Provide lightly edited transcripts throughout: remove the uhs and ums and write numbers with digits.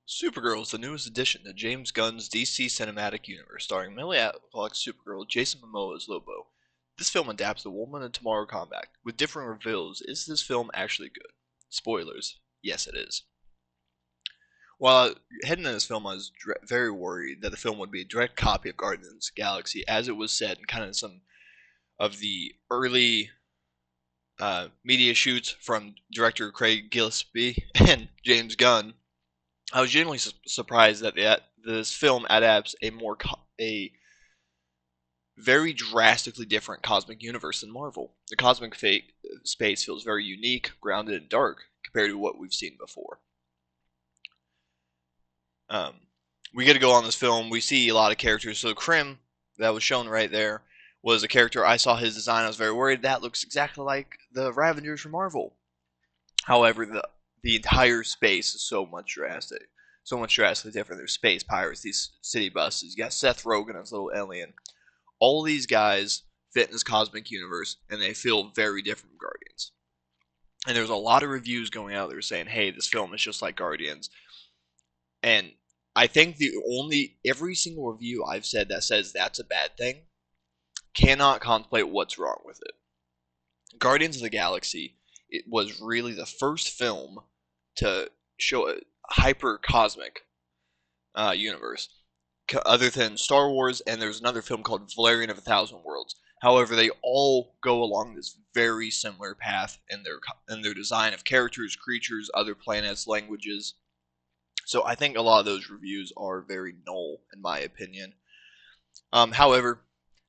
Supergirl is the newest addition to James Gunn's DC Cinematic Universe, starring Millie Alcock's Supergirl, Jason Momoa as Lobo. This film adapts The Woman of Tomorrow comic, with different reveals. Is this film actually good? Spoilers. Yes, it is. While heading into this film, I was very worried that the film would be a direct copy of Guardians of the Galaxy, as it was said in kind of some of the early media shoots from director Craig Gillespie and James Gunn. I was genuinely surprised that this film adapts a very drastically different cosmic universe than Marvel. The cosmic space feels very unique, grounded, and dark compared to what we've seen before. We get to go on this film. We see a lot of characters. So Krim, that was shown right there, was a character. I saw his design. I was very worried. That looks exactly like the Ravengers from Marvel. However, the entire space is so much drastically different. There's space pirates, these city buses. You got Seth Rogen as a little alien. All these guys fit in this cosmic universe, and they feel very different from Guardians. And there's a lot of reviews going out there saying, "Hey, this film is just like Guardians." And I think every single review I've said that says that's a bad thing cannot contemplate what's wrong with it. Guardians of the Galaxy, it was really the first film to show a hyper cosmic universe, other than Star Wars, and there's another film called Valerian of a Thousand Worlds. However, they all go along this very similar path in their design of characters, creatures, other planets, languages. So I think a lot of those reviews are very null, in my opinion. However,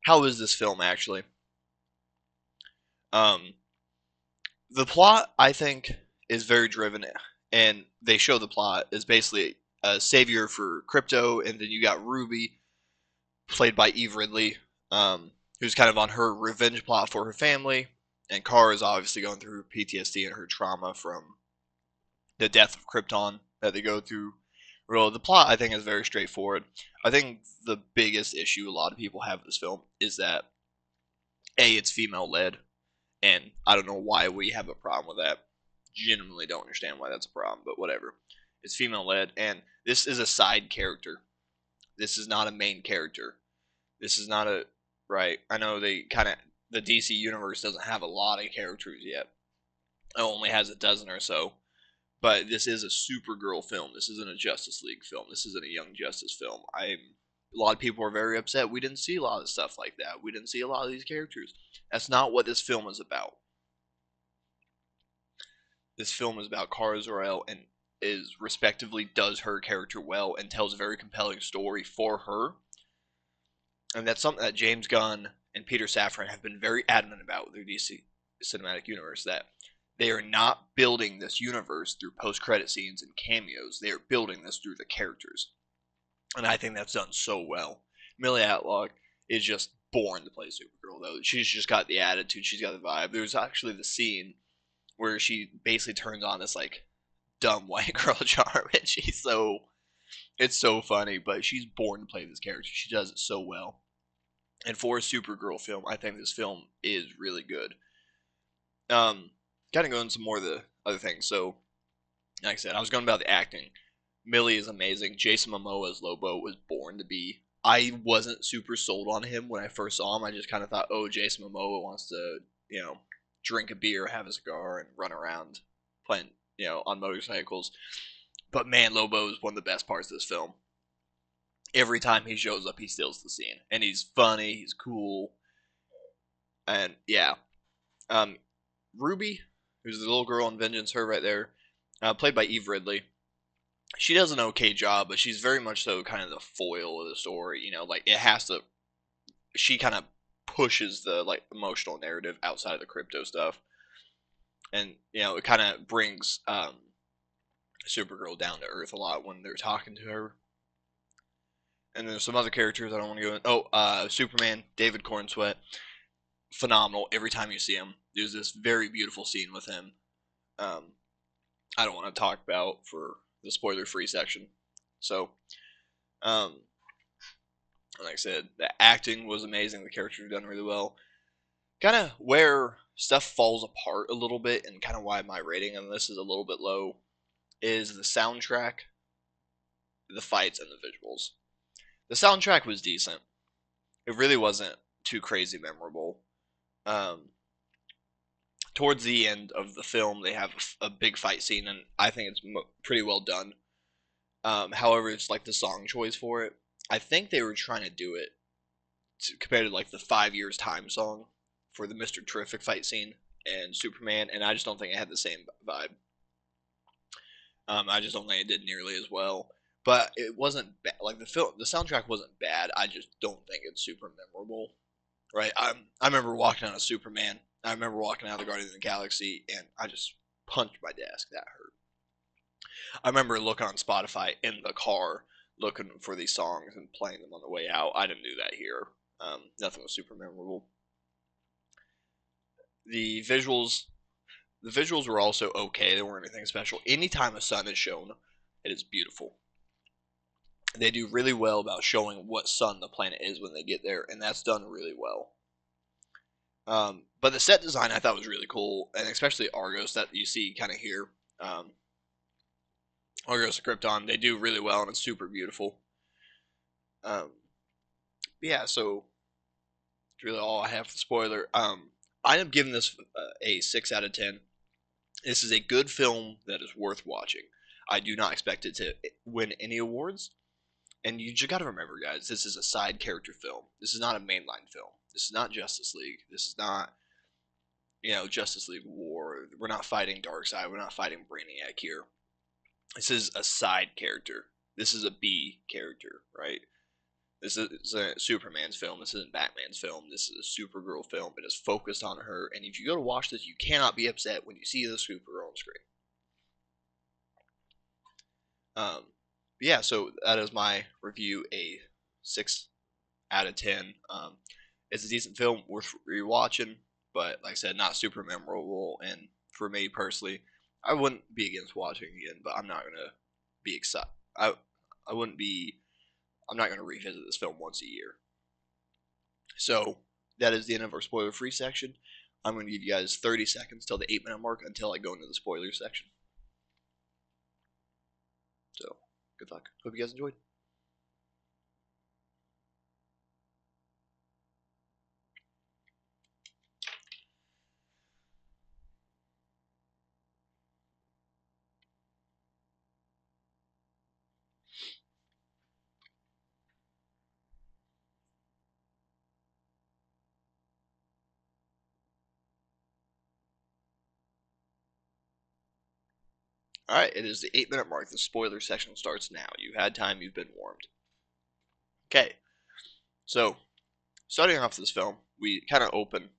how is this film actually? The plot, I think, is very driven, and they show the plot is basically a savior for Crypto, and then you got Ruby, played by Eve Ridley, who's kind of on her revenge plot for her family, and Kara is obviously going through PTSD and her trauma from the death of Krypton that they go through. Well, the plot, I think, is very straightforward. I think the biggest issue a lot of people have with this film is that, A, it's female-led, and I don't know why we have a problem with that. Genuinely don't understand why that's a problem, but whatever. It's female-led, and this is a side character. This is not a main character. This is not a... Right, I know the DC Universe doesn't have a lot of characters yet. It only has a dozen or so. But this is a Supergirl film. This isn't a Justice League film. This isn't a Young Justice film. A lot of people are very upset. We didn't see a lot of stuff like that. We didn't see a lot of these characters. That's not what this film is about. This film is about Kara Zor-El and respectively does her character well and tells a very compelling story for her. And that's something that James Gunn and Peter Safran have been very adamant about with their DC Cinematic Universe, that they are not building this universe through post-credit scenes and cameos. They are building this through the characters. And I think that's done so well. Millie Alcock is just born to play Supergirl, though. She's just got the attitude. She's got the vibe. There's actually the scene where she basically turns on this, like, dumb white girl charm. And it's so funny, but she's born to play this character. She does it so well. And for a Supergirl film, I think this film is really good. Kind of go into some more of the other things. So, like I said, I was going about the acting. Millie is amazing. Jason Momoa as Lobo was born to be. I wasn't super sold on him when I first saw him. I just kind of thought, oh, Jason Momoa wants to, drink a beer, have a cigar, and run around playing, on motorcycles. But man, Lobo is one of the best parts of this film. Every time he shows up, he steals the scene. And he's funny, he's cool. And, yeah. Ruby, who's the little girl in Vengeance, her right there, played by Eve Ridley. She does an okay job, but she's very much so kind of the foil of the story. She kind of pushes the emotional narrative outside of the Crypto stuff, and it kind of brings Supergirl down to earth a lot when they're talking to her. And there's some other characters I don't want to go in. Superman, David Cornsweet, phenomenal every time you see him. There's this very beautiful scene with him. I don't want to talk about for the spoiler-free section. So, like I said, the acting was amazing. The characters were done really well. Kind of where stuff falls apart a little bit, and kind of why my rating on this is a little bit low, is the soundtrack. the fights and the visuals. The soundtrack was decent. It really wasn't too crazy memorable. Um, Towards the end of the film, they have a big fight scene, and I think it's pretty well done. However, it's like the song choice for it. I think they were trying to do it compared to like the 5 years time song for the Mr. Terrific fight scene and Superman, and I just don't think it had the same vibe. I just don't think it did nearly as well. But it wasn't like the soundtrack wasn't bad. I just don't think it's super memorable. Right? I remember walking out of Superman. I remember walking out of the Guardians of the Galaxy, and I just punched my desk. That hurt. I remember looking on Spotify in the car, looking for these songs and playing them on the way out. I didn't do that here. Nothing was super memorable. The visuals, the visuals were also okay. They weren't anything special. Anytime a sun is shown, it is beautiful. They do really well about showing what sun the planet is when they get there, and that's done really well. But the set design I thought was really cool, and especially Argos that you see kind of here. Argos and Krypton, they do really well, and it's super beautiful. Yeah, so that's really all I have for the spoiler. I am giving this a 6 out of 10. This is a good film that is worth watching. I do not expect it to win any awards. And you just got to remember, guys, this is a side character film. This is not a mainline film. This is not Justice League. This is not, Justice League War. We're not fighting Darkseid. We're not fighting Brainiac here. This is a side character. This is a B character, right? This is a Superman's film. This isn't Batman's film. This is a Supergirl film. It is focused on her. And if you go to watch this, you cannot be upset when you see the Supergirl on screen. Yeah, so that is my review, a 6 out of 10. It's a decent film, worth rewatching, but like I said, not super memorable. And for me personally, I wouldn't be against watching again, but I'm not gonna be excited. I wouldn't be. I'm not gonna revisit this film once a year. So that is the end of our spoiler-free section. I'm gonna give you guys 30 seconds till the 8-minute mark until I go into the spoiler section. So good luck. Hope you guys enjoyed. Alright, it is the 8-minute mark. The spoiler section starts now. You had time, you've been warned. Okay, so starting off this film, we kind of open.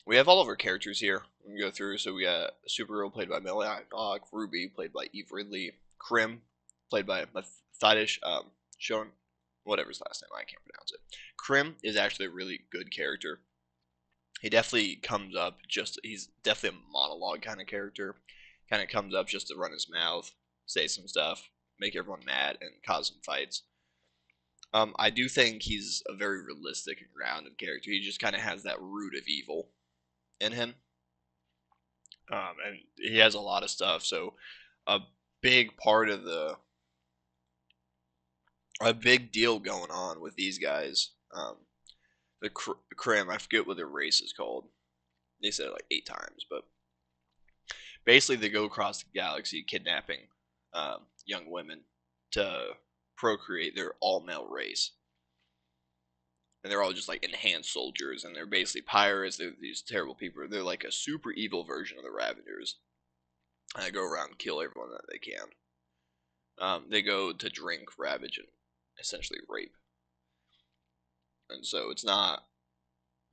We have all of our characters here. We can go through. So we got Supergirl, played by Millie Alcock, Ruby, played by Eve Ridley, Krim, played by Matthias Schoen, whatever his last name, I can't pronounce it. Krim is actually a really good character. He definitely comes up he's definitely a monologue kind of character. Kind of comes up just to run his mouth, say some stuff, make everyone mad, and cause some fights. I do think he's a very realistic and grounded character. He just kind of has that root of evil in him. And he has a lot of stuff. So a big part of a big deal going on with these guys. The Krim, I forget what their race is called. They said it like 8 times, but basically they go across the galaxy kidnapping young women to procreate their all-male race. And they're all just like enhanced soldiers, and they're basically pirates. They're these terrible people. They're like a super evil version of the Ravagers. And they go around and kill everyone that they can. They go to drink, ravage, and essentially rape. And so it's not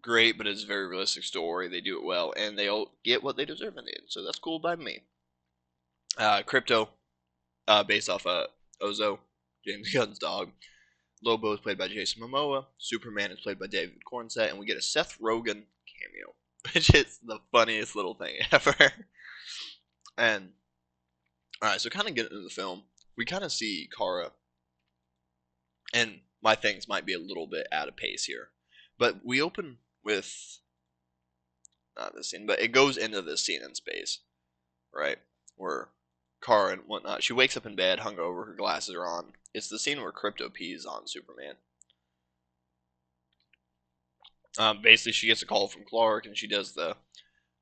great, but it's a very realistic story. They do it well, and they all get what they deserve in the end. So that's cool by me. Crypto, based off Ozo, James Gunn's dog. Lobo is played by Jason Momoa. Superman is played by David Cornsett, and we get a Seth Rogen cameo, which is the funniest little thing ever. And alright, so kind of getting into the film, we kind of see Kara, and my things might be a little bit out of pace here, but we open with not this scene, but it goes into this scene in space, right? Where Kara and whatnot. She wakes up in bed, hungover, her glasses are on. It's the scene where Crypto pees on Superman. Basically, she gets a call from Clark, and she does the,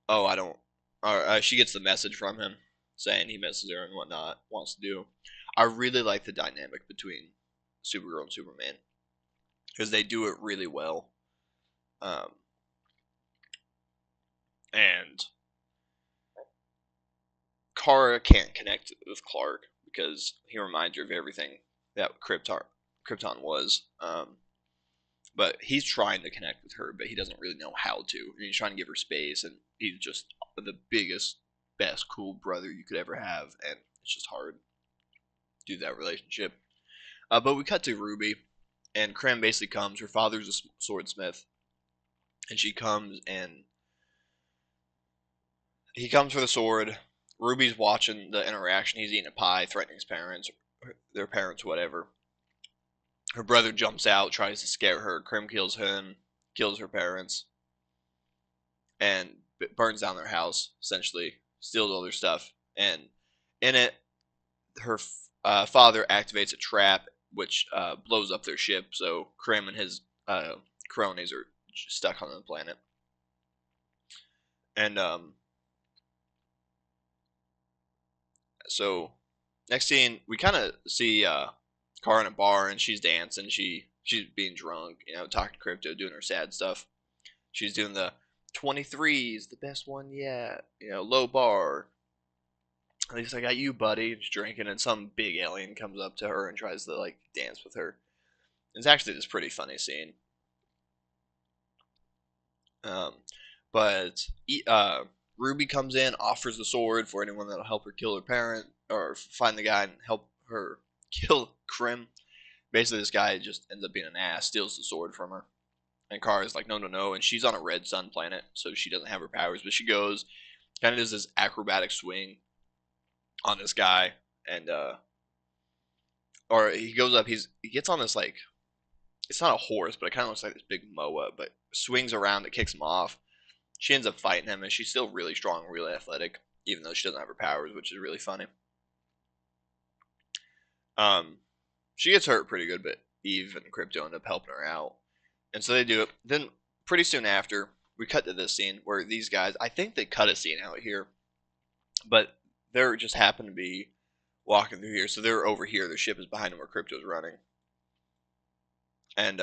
oh, I don't, or she gets the message from him saying he misses her and whatnot, wants to do. I really like the dynamic between Supergirl and Superman because they do it really well. Um, and Kara can't connect with Clark because he reminds her of everything that Krypton was. But he's trying to connect with her, but he doesn't really know how to. And he's trying to give her space, and he's just the biggest, best, cool brother you could ever have, and it's just hard to do that relationship. But we cut to Ruby, and Krim basically comes. Her father's a swordsmith, and she comes, and he comes for the sword. Ruby's watching the interaction. He's eating a pie, threatening his parents, their parents, whatever. Her brother jumps out, tries to scare her. Krim kills him, kills her parents, and burns down their house, essentially. Steals all their stuff. And in it, her father activates a trap, which blows up their ship. So Krim and his cronies are stuck on the planet. And so next scene, we kind of see Kara in a bar, and she's dancing. She's being drunk, talking to Crypto, doing her sad stuff. She's doing the 23 is the best one yet, low bar. At least I got you, buddy. She's drinking, and some big alien comes up to her and tries to like dance with her. It's actually this pretty funny scene. But Ruby comes in, offers the sword for anyone that'll help her kill her parent or find the guy and help her kill Krim. Basically, this guy just ends up being an ass, steals the sword from her. And Kara's like, no, no, no. And she's on a red sun planet, so she doesn't have her powers. But she goes, kind of does this acrobatic swing on this guy. And, or he goes up, he gets on this, like, it's not a horse, but it kind of looks like this big moa, but swings around, it kicks him off. She ends up fighting him, and she's still really strong, really athletic, even though she doesn't have her powers, which is really funny. She gets hurt pretty good, but Eve and Krypto end up helping her out. And so they do it. Then, pretty soon after, we cut to this scene where these guys, I think they cut a scene out here, but they're just happen to be walking through here. So they're over here. Their ship is behind them where Krypto's running. And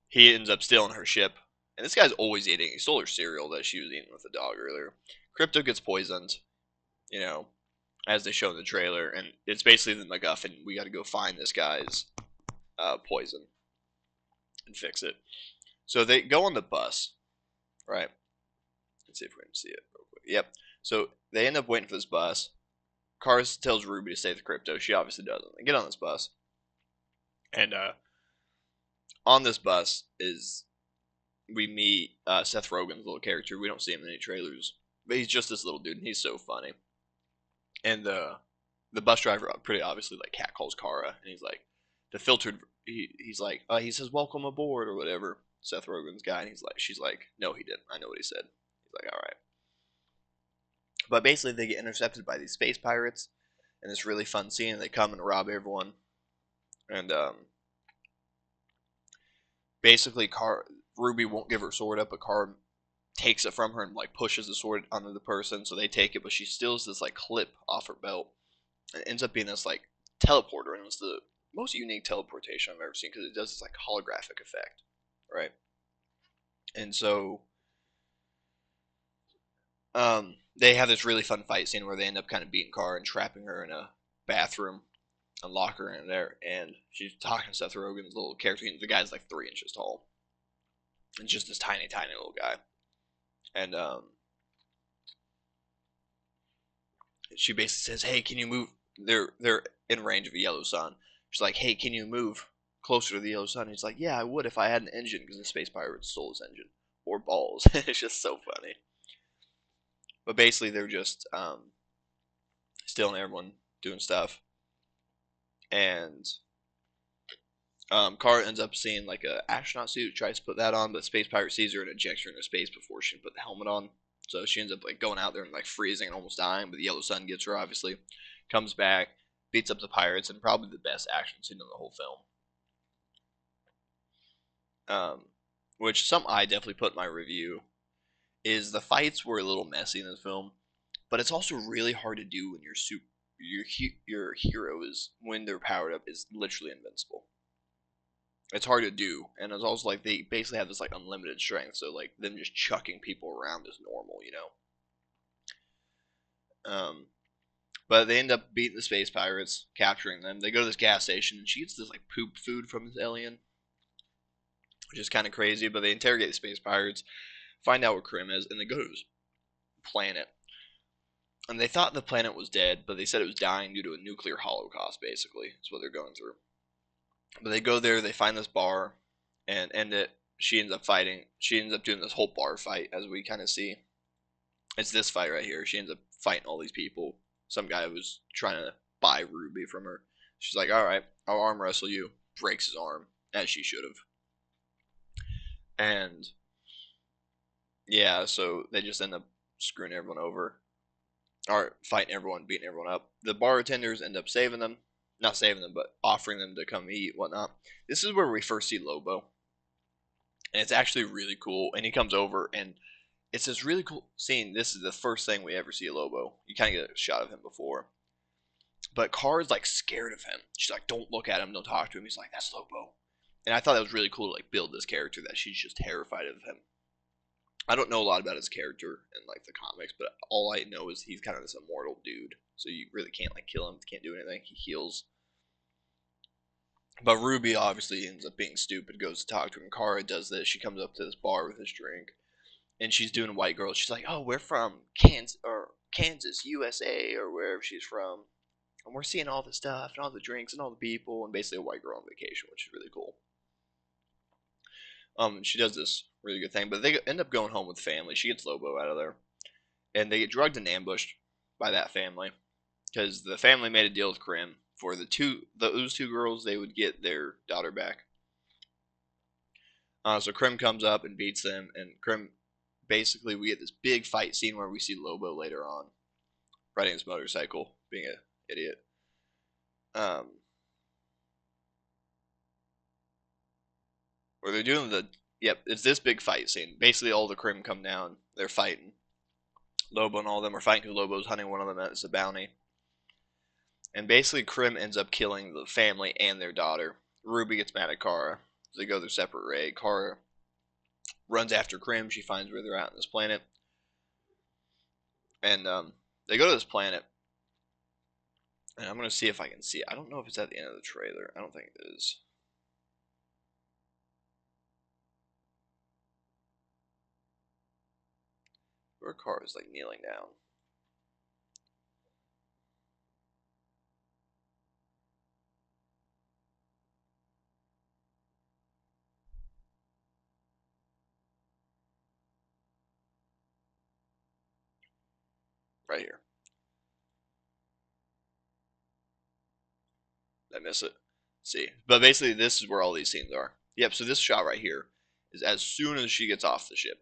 he ends up stealing her ship. And this guy's always eating. He stole her cereal that she was eating with the dog earlier. Krypto gets poisoned, as they show in the trailer. And it's basically the MacGuffin. We got to go find this guy's poison and fix it. So they go on the bus, right? Let's see if we can see it real quick. Yep. So they end up waiting for this bus. Cars tells Ruby to stay with Krypto. She obviously doesn't. They get on this bus. And on this bus is we meet Seth Rogen's little character. We don't see him in any trailers, but he's just this little dude, and he's so funny. And the bus driver pretty obviously like catcalls Kara, and he's like, the filtered. He's like, he says welcome aboard or whatever. Seth Rogen's guy, and she's like, no, he didn't. I know what he said. He's like, all right. But basically, they get intercepted by these space pirates, and this really fun scene. And they come and rob everyone, and basically, Ruby won't give her sword up, but Kara takes it from her and like pushes the sword onto the person, so they take it. But she steals this like clip off her belt, and it ends up being this like teleporter, and it's the most unique teleportation I've ever seen because it does this like holographic effect, right? And so they have this really fun fight scene where they end up kind of beating Kara and trapping her in a bathroom and lock her in there. And she's talking to Seth Rogen's little character. The guy's like 3 inches tall. And just this tiny, tiny little guy. And she basically says, hey, can you move? They're in range of a yellow sun. She's like, hey, can you move closer to the yellow sun? And he's like, yeah, I would if I had an engine, because the space pirate stole his engine. Or balls. It's just so funny. But basically, they're just stealing everyone, doing stuff. And Kara ends up seeing like a astronaut suit, tries to put that on, but Space Pirate sees her and ejects her into space before she can put the helmet on. So she ends up like going out there and like freezing and almost dying, but the yellow sun gets her obviously. Comes back, beats up the pirates, and probably the best action scene in the whole film. Which some I definitely put in my review is the fights were a little messy in this film, but it's also really hard to do when your hero is when they're powered up is literally invincible. It's hard to do, and it's also like they basically have this like unlimited strength, so like them just chucking people around is normal, you know. But they end up beating the space pirates, capturing them. They go to this gas station, and she gets this like poop food from this alien, which is kind of crazy. But they interrogate the space pirates, find out where Krim is, and they go to his planet. And they thought the planet was dead, but they said it was dying due to a nuclear holocaust. Basically, is what they're going through. But they go there, they find this bar, and end it. She ends up fighting. She ends up doing this whole bar fight, as we kind of see. It's this fight right here. She ends up fighting all these people. Some guy was trying to buy Ruby from her. She's like, all right, I'll arm wrestle you. Breaks his arm, as she should have. And yeah, so they just end up screwing everyone over. Or fighting everyone, beating everyone up. The bartenders end up saving them. Not saving them, but offering them to come eat, whatnot. This is where we first see Lobo. And it's actually really cool. And he comes over, and it's this really cool scene. This is the first thing we ever see of Lobo. You kind of get a shot of him before. But Kara's like scared of him. She's like, don't look at him, don't talk to him. He's like, that's Lobo. And I thought that was really cool to like build this character that she's just terrified of him. I don't know a lot about his character in like the comics, but all I know is he's kind of this immortal dude. So you really can't like kill him, can't do anything. He heals. But Ruby obviously ends up being stupid, goes to talk to him. Kara does this. She comes up to this bar with his drink, and she's doing white girl. She's like, "Oh, we're from Kansas, USA, or wherever she's from, and we're seeing all the stuff and all the drinks and all the people, and basically a white girl on vacation, which is really cool." She does this really good thing, but they end up going home with the family. She gets Lobo out of there, and they get drugged and ambushed by that family because the family made a deal with Krim for those two girls. They would get their daughter back. So Krim comes up and beats them, and Krim basically we get this big fight scene where we see Lobo later on riding his motorcycle, being an idiot. Where they're doing it's this big fight scene. Basically, all the Krim come down. They're fighting. Lobo and all of them are fighting because Lobo's hunting one of them as a bounty. And basically, Krim ends up killing the family and their daughter. Ruby gets mad at Kara. They go their separate way. Kara runs after Krim. She finds where they're at on this planet. And they go to this planet. And I'm going to see if I can see it. I don't know if it's at the end of the trailer. I don't think it is. Where Kara is like kneeling down. Right here. Did I miss it? Let's see. But basically, this is where all these scenes are. Yep, so this shot right here is as soon as she gets off the ship.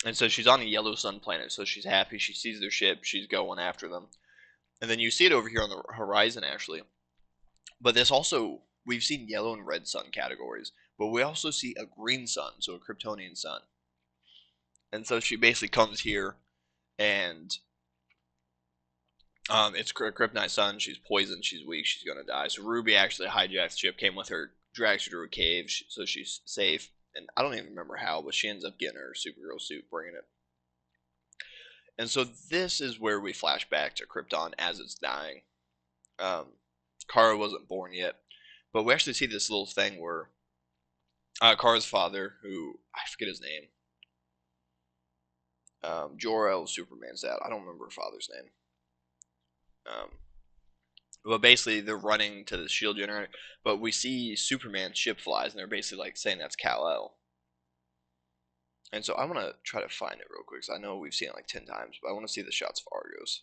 And so she's on a yellow sun planet, so she's happy. She sees their ship. She's going after them. And then you see it over here on the horizon, actually. But this also, we've seen yellow and red sun categories. But we also see a green sun, so a Kryptonian sun. And so she basically comes here, and it's Kryptonite sun. She's poisoned. She's weak. She's going to die. So Ruby actually hijacks the ship, came with her, drags her to a cave, so she's safe. And I don't even remember how, but she ends up getting her Supergirl suit, bringing it. And so this is where we flash back to Krypton as it's dying. Kara wasn't born yet, but we actually see this little thing where Kara's father, who I forget his name, Jor-El Superman's dad. I don't remember her father's name. But basically, they're running to the shield generator. But we see Superman's ship flies, and they're basically like saying that's Kal-El. And so I want to try to find it real quick, because I know we've seen it like 10 times, but I want to see the shots of Argos.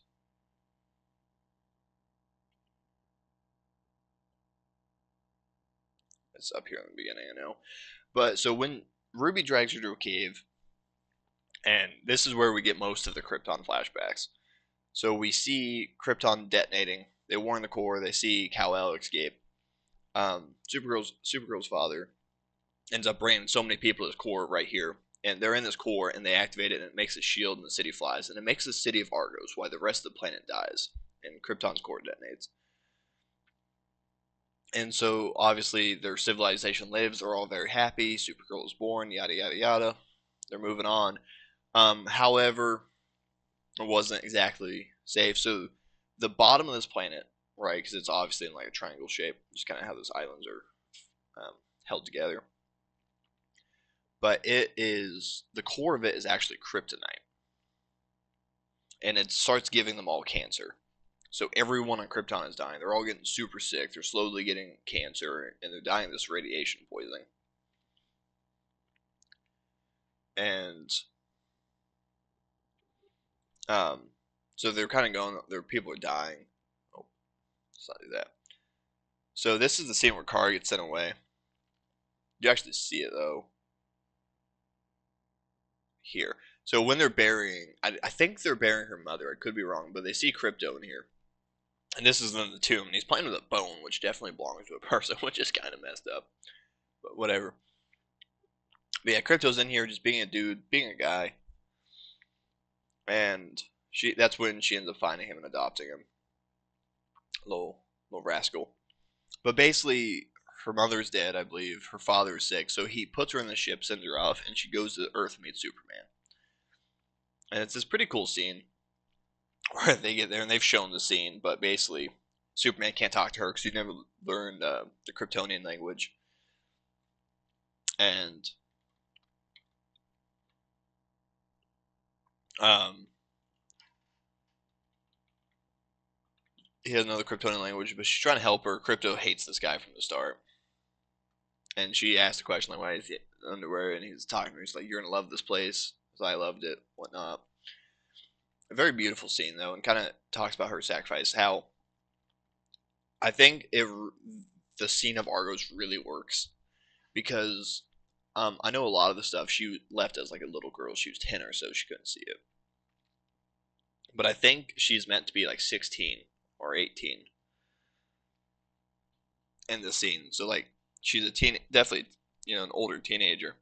It's up here in the beginning, I know. But so when Ruby drags her to a cave, And this is where we get most of the Krypton flashbacks. So we see Krypton detonating. They warn the core. They see Kal-El escape. Supergirl's father ends up bringing so many people to this core right here, and they're in this core, and they activate it, and it makes a shield, and the city flies, and it makes the city of Argos, while the rest of the planet dies, and Krypton's core detonates. And so, obviously, their civilization lives. They're all very happy. Supergirl is born. Yada yada yada. They're moving on. However, it wasn't exactly safe. So, the bottom of this planet, right? Because it's obviously in like a triangle shape, just kind of how those islands are held together. But the core of it is actually kryptonite, and it starts giving them all cancer. So everyone on Krypton is dying. They're all getting super sick. They're slowly getting cancer, and they're dying of this radiation poisoning. And so they're kind of going. Their people are dying. Oh, let's not do that. So this is the scene where Kara gets sent away. You actually see it though here. So when they're burying, I think they're burying her mother. I could be wrong, but they see Krypto in here. And this is in the tomb, and he's playing with a bone, which definitely belongs to a person, which is kind of messed up. But whatever. But yeah, Krypto's in here just being a dude, being a guy. And that's when she ends up finding him and adopting him. Little rascal. But basically, her mother's dead, I believe. Her father's sick, so he puts her in the ship, sends her off, and she goes to Earth and meets Superman. And it's this pretty cool scene where they get there, and they've shown the scene, but basically, Superman can't talk to her because he never learned the Kryptonian language. And he has another Kryptonian language, but she's trying to help her. Krypto hates this guy from the start. And she asked the question, like, why is he underwear? And he's talking to her. He's like, you're going to love this place, because I loved it, whatnot. A very beautiful scene, though, and kind of talks about her sacrifice. How I think the scene of Argos really works. Because I know a lot of the stuff she left as like a little girl. She was 10 or so. She couldn't see it. But I think she's meant to be like 16 or 18 in the scene. So like she's definitely an older teenager,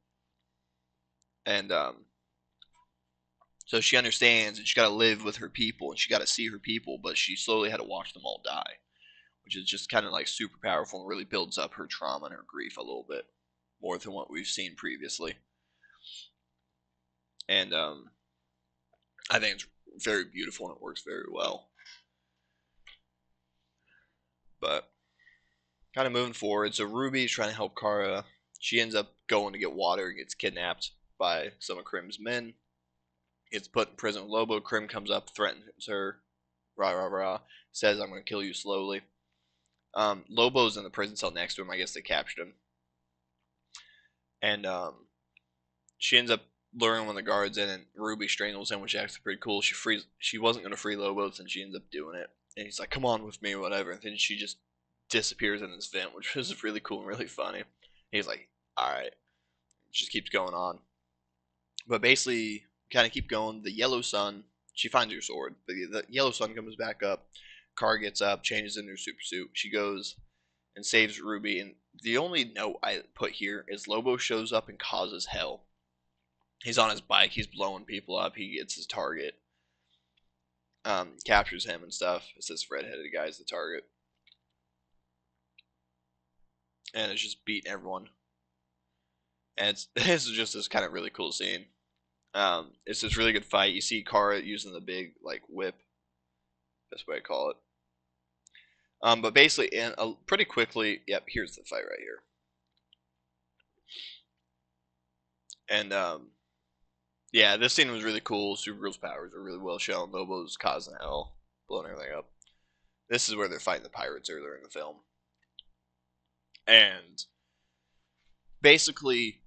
and so she understands, and she got to live with her people, and she got to see her people, but she slowly had to watch them all die, which is just kind of like super powerful and really builds up her trauma and her grief a little bit more than what we've seen previously. And I think it's very beautiful and it works very well. But kind of moving forward, so Ruby's trying to help Kara. She ends up going to get water and gets kidnapped by some of Krim's men. Gets put in prison with Lobo. Krim comes up, threatens her. Rah, rah, rah. Says, I'm going to kill you slowly. Lobo's in the prison cell next to him. I guess they captured him. And she ends up luring one of the guards in, and Ruby strangles him, which is actually pretty cool. She wasn't going to free Lobo, and she ends up doing it. And he's like, come on with me, or whatever. And then she just disappears in this vent, which was really cool and really funny. And he's like, alright. Just keeps going on. But basically, kind of keep going. The yellow sun, she finds her sword. The yellow sun comes back up. Kara gets up, changes into her super suit. She goes and saves Ruby. And the only note I put here is Lobo shows up and causes hell. He's on his bike. He's blowing people up. He gets his target. Captures him and stuff. It's this redheaded guy's the target. And it's just beating everyone. And it's just this kind of really cool scene. It's this really good fight. You see Kara using the big like whip. Best way to call it. But basically, pretty quickly, yep, here's the fight right here. And yeah, this scene was really cool. Supergirl's powers are really well shown. Lobo's causing hell, blowing everything up. This is where they're fighting the pirates earlier in the film. And basically,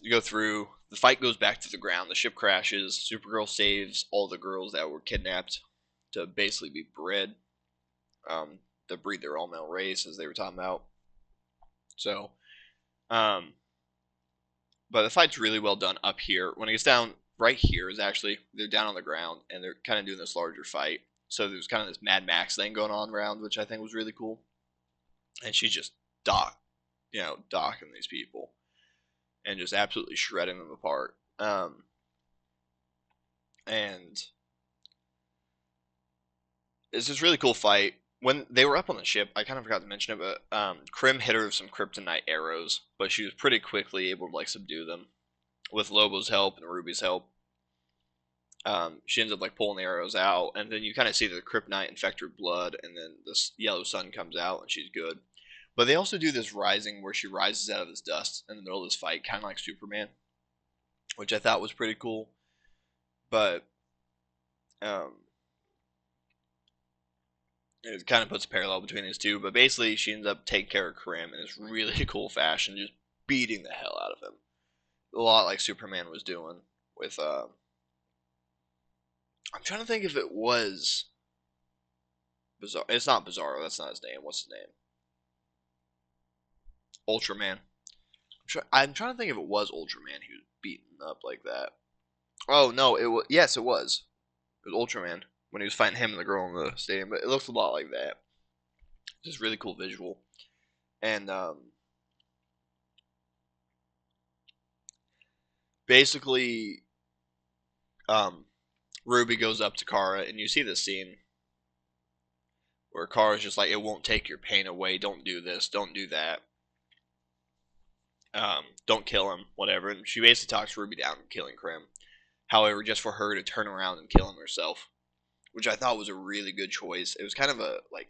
you go through, the fight goes back to the ground, the ship crashes, Supergirl saves all the girls that were kidnapped to basically be bred, to breed their all-male race, as they were talking about. So, But the fight's really well done up here. When it gets down right here is actually they're down on the ground and they're kind of doing this larger fight. So there's kind of this Mad Max thing going on around, which I think was really cool. And she's just docking these people and just absolutely shredding them apart. And it's this really cool fight. When they were up on the ship, I kind of forgot to mention it, but Krim hit her with some kryptonite arrows, but she was pretty quickly able to like subdue them with Lobo's help and Ruby's help. She ends up like pulling the arrows out, and then you kind of see the kryptonite infect her blood, and then this yellow sun comes out, and she's good. But they also do this rising where she rises out of this dust in the middle of this fight, kind of like Superman, which I thought was pretty cool. But um, it kind of puts a parallel between these two. But basically, she ends up taking care of Krim in this really cool fashion, just beating the hell out of him. A lot like Superman was doing with. I'm trying to think if it was Bizarro. It's not Bizarro. That's not his name. What's his name? Ultraman. I'm trying to think if it was Ultraman he was beaten up like that. Oh no, it was. Yes, it was. It was Ultraman when he was fighting him and the girl in the stadium. But it looks a lot like that. Just really cool visual. And basically, Ruby goes up to Kara, and you see this scene where Kara's just like, "It won't take your pain away. Don't do this. Don't do that. Don't kill him. Whatever." And she basically talks Ruby down from killing Krim. However, just for her to turn around and kill him herself, which I thought was a really good choice. It was kind of a like,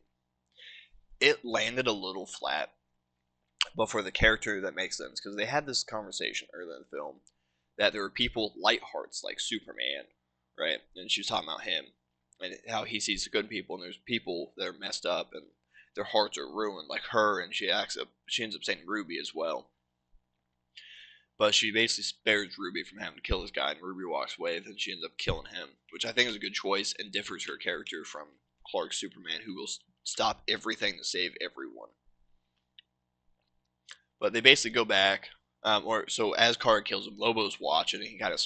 it landed a little flat, but for the character that makes sense because they had this conversation earlier in the film that there were people with light hearts like Superman, right? And she was talking about him and how he sees the good people, and there's people that are messed up and their hearts are ruined, like her, and she ends up saying Ruby as well. But she basically spares Ruby from having to kill this guy, and Ruby walks away, and she ends up killing him, which I think is a good choice and differs her character from Clark's Superman, who will stop everything to save everyone. But they basically go back, or so as Kara kills him, Lobo's watching, and he kind of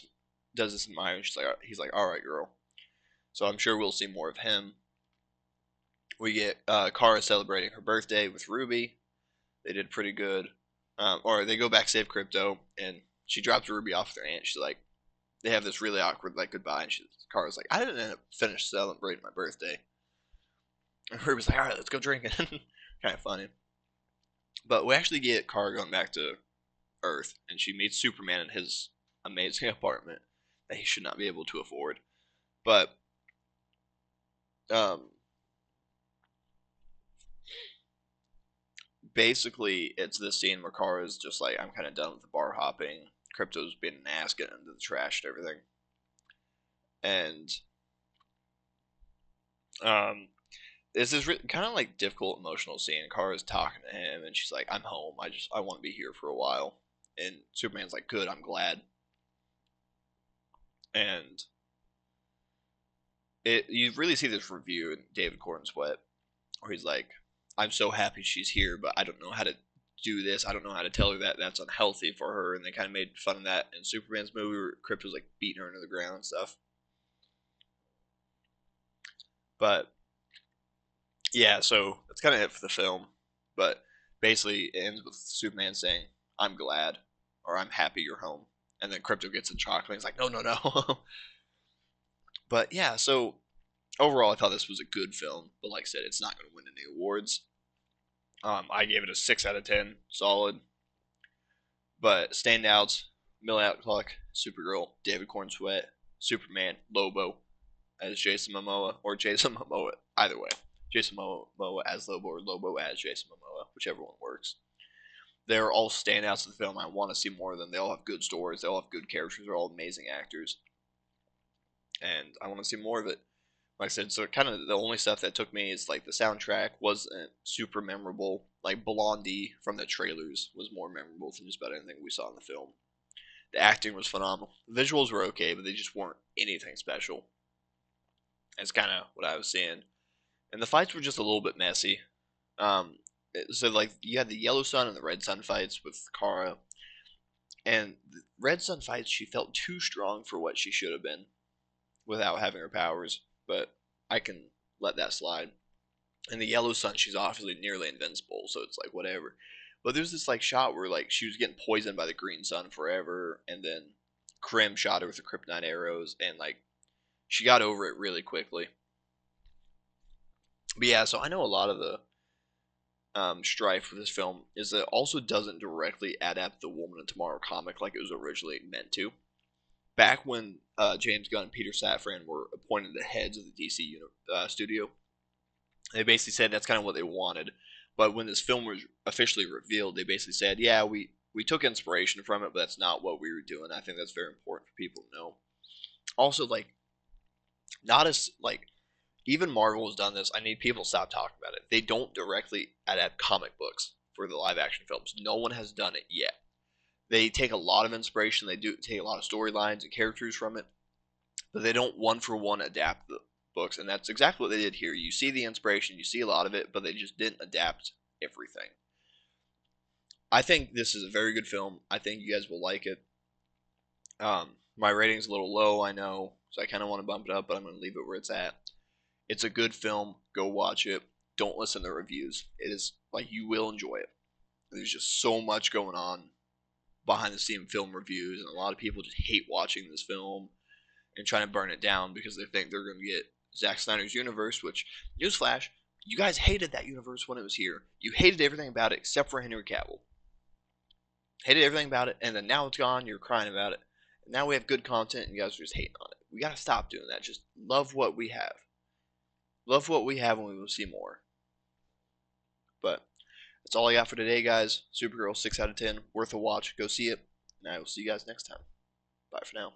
does this in my and he's like, "All right, girl." So I'm sure we'll see more of him. We get Kara celebrating her birthday with Ruby. They did pretty good. Or they go back save Crypto, and she drops Ruby off with her aunt. She's like, they have this really awkward like goodbye, and Kara's like, "I didn't end up finish celebrating my birthday." And Ruby's like, "All right, let's go drinking." Kind of funny. But we actually get Kara going back to Earth, and she meets Superman in his amazing apartment that he should not be able to afford. But um, basically, it's this scene where Kara's just like, "I'm kind of done with the bar hopping. Crypto's being an ass, getting into the trash and everything." And this is kind of like difficult emotional scene. Kara's talking to him, and she's like, "I'm home. I want to be here for a while." And Superman's like, "Good, I'm glad." And you really see this review in David Corn Sweat, where he's like, "I'm so happy she's here, but I don't know how to do this. I don't know how to tell her that that's unhealthy for her." And they kind of made fun of that in Superman's movie, where Krypto's like beating her into the ground and stuff. But yeah, so that's kind of it for the film. But basically, it ends with Superman saying, "I'm glad," or "I'm happy you're home." And then Crypto gets in chocolate. He's like, "No, no, no." But yeah, so overall, I thought this was a good film. But like I said, it's not going to win any awards. I gave it a 6 out of 10, solid. But standouts: Millie Clock, Supergirl, David Corn Sweat, Superman, Lobo as Jason Momoa, or Jason Momoa, either way. Jason Momoa as Lobo, or Lobo as Jason Momoa, whichever one works. They're all standouts of the film. I want to see more of them. They all have good stories. They all have good characters. They're all amazing actors, and I want to see more of it. Like I said, so kind of the only stuff that took me is like the soundtrack wasn't super memorable. Like Blondie from the trailers was more memorable than just about anything we saw in the film. The acting was phenomenal. The visuals were okay, but they just weren't anything special. That's kind of what I was seeing. And the fights were just a little bit messy. So like you had the yellow sun and the red sun fights with Kara, And the Red Sun fights, she felt too strong for what she should have been without having her powers, but I can let that slide. In the Yellow Sun, she's obviously nearly invincible, so it's like whatever. But there's this like shot where like she was getting poisoned by the Green Sun forever, and then Krim shot her with the kryptonite arrows, and like she got over it really quickly. But yeah, so I know a lot of the strife with this film is that it also doesn't directly adapt the Woman of Tomorrow comic like it was originally meant to. Back when James Gunn and Peter Safran were appointed the heads of the DC studio, they basically said that's kind of what they wanted. But when this film was officially revealed, they basically said, "Yeah, we took inspiration from it, but that's not what we were doing." I think that's very important for people to know. Also, like, not as like even Marvel has done this. I need people to stop talking about it. They don't directly adapt comic books for the live action films. No one has done it yet. They take a lot of inspiration. They do take a lot of storylines and characters from it, but they don't one for one adapt the books, and that's exactly what they did here. You see the inspiration, you see a lot of it, but they just didn't adapt everything. I think this is a very good film. I think you guys will like it. My rating's a little low, I know, so I kind of want to bump it up, but I'm going to leave it where it's at. It's a good film. Go watch it. Don't listen to reviews. It is like you will enjoy it. There's just so much going on behind the scene film reviews, and a lot of people just hate watching this film and trying to burn it down because they think they're going to get Zack Snyder's universe, which, newsflash, you guys hated that universe when it was here. You hated everything about it except for Henry Cavill. Hated everything about it, and then now it's gone, you're crying about it. And now we have good content, and you guys are just hating on it. We gotta stop doing that. Just love what we have. Love what we have, and we will see more. But that's all I got for today, guys. Supergirl, 6 out of 10. Worth a watch. Go see it. And I will see you guys next time. Bye for now.